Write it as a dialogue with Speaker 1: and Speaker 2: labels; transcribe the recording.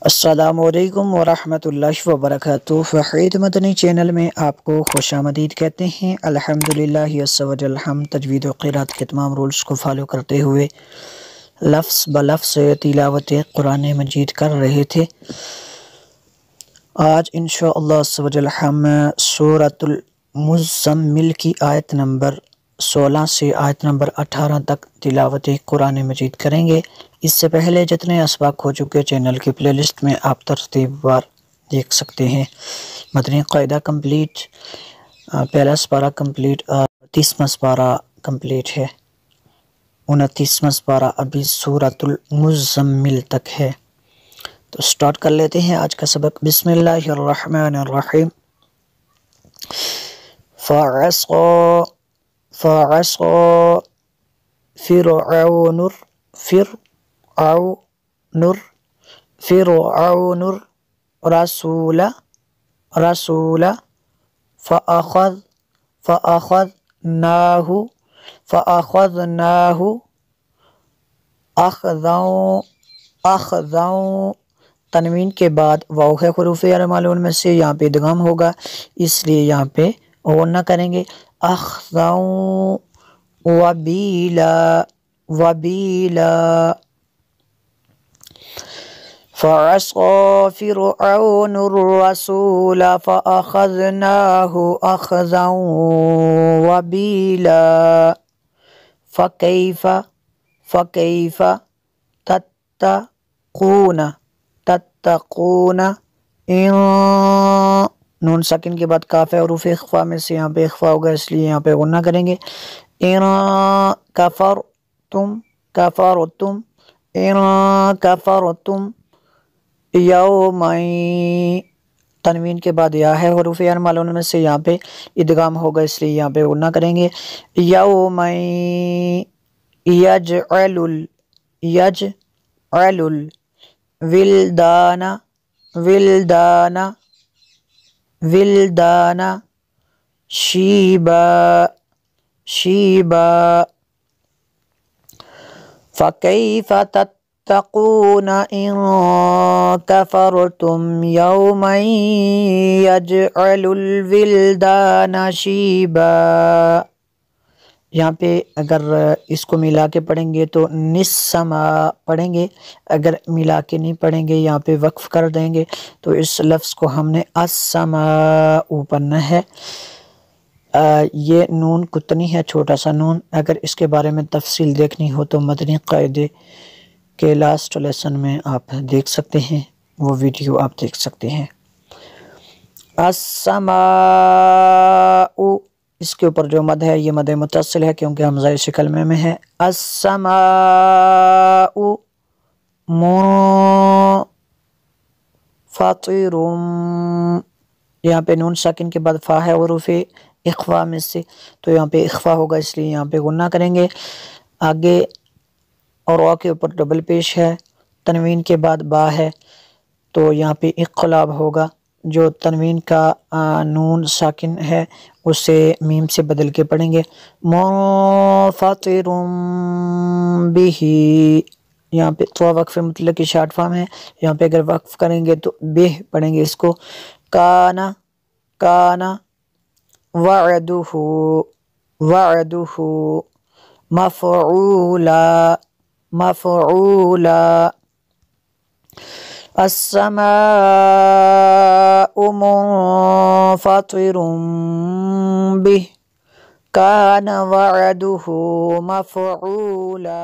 Speaker 1: السلام علیکم ورحمۃ اللہ وبرکاتہ۔ وحید مدنی چینل میں آپ کو خوش آمدید کہتے ہیں۔ الحمدللہ عزوجل ہم تجوید و قرآت کے تمام رولز کو فالو کرتے ہوئے لفظ بلفظ تلاوت قرآن مجید کر رہے تھے۔ آج انشاءاللہ عزوجل ہم سورۃ المزمل کی آیت نمبر 16 سے آیت نمبر 18 تک تلاوت قرآن مجید کریں گے۔ اس سے پہلے جتنے اسباق ہو چکے چینل کی پلے لسٹ میں آپ ترتیب وار دیکھ سکتے ہیں۔ مدنی قاعدہ کمپلیٹ، پہلا سپارہ کمپلیٹ، 30واں سپارہ کمپلیٹ ہے، 29واں سپارہ ابھی سورۃ المزمل تک ہے۔ تو سٹارٹ کر لیتے ہیں آج کا سبق۔ بسم اللہ الرحمن الرحیم۔ فعصى فرعون الرسول فأخذناه أخذا۔ تنوین کے بعد واو ہے حروف معلوم میں سے، یہاں پہ ادغام ہوگا، اس لیے یہاں پہ غن نہ کریں گے۔ اخذا وبیلا فعصى فرعون الرسول فأخذناه أخذا وبيلا فكيف تتقون إن نون ساکن کے بعد کاف ہے حروف اخفا میں سے، یہاں پہ اخفا ہوگا اس لیے یہاں پہ غنہ کریں گے۔ ان کفرتم یومئ، تنوین کے بعد یا ہے حروف معلوم میں سے، یہاں پہ ادغام ہوگا اس لیے یہاں پہ غنہ کریں گے۔ یومئ یجعل الولدان شیبا فكيف تتقون إن كفرتم يوما يجعل الولدان شيبا۔ یہاں پہ اگر اس کو ملا کے پڑھیں گے تو نسما پڑھیں گے، اگر ملا کے نہیں پڑھیں گے یہاں پہ وقف کر دیں گے تو اس لفظ کو ہم نے السماء پڑھنا ہے۔ یہ نون کتنی ہے، چھوٹا سا نون، اگر اس کے بارے میں تفصیل دیکھنی ہو تو مدنی قاعدے کے لاسٹ لیسن میں آپ دیکھ سکتے ہیں، وہ ویڈیو آپ دیکھ سکتے ہیں۔ السماء، اس کے اوپر جو مد ہے یہ مد متصل ہے کیونکہ حمزہ شکل میں ہے۔ السماء منفطر، یہاں پہ نون ساکن کے بعد فا ہے حروف اخفا میں سے، تو یہاں پہ اخفا ہوگا اس لیے یہاں پہ غنہ کریں گے۔ آگے اور واو کے اوپر ڈبل پیش ہے، تنوین کے بعد با ہے تو یہاں پہ اقلاب ہوگا، جو تنوین کا نون ساکن ہے اسے میم سے بدل کے پڑھیں گے۔ منفطر بہ، یہاں پہ تو وقف مطلق کی شارٹ فارم ہے، یہاں پہ اگر وقف کریں گے تو بہ پڑھیں گے اس کو۔ کانا وعدہ مفعولا السماء منفطر به كان وعده مفعولا۔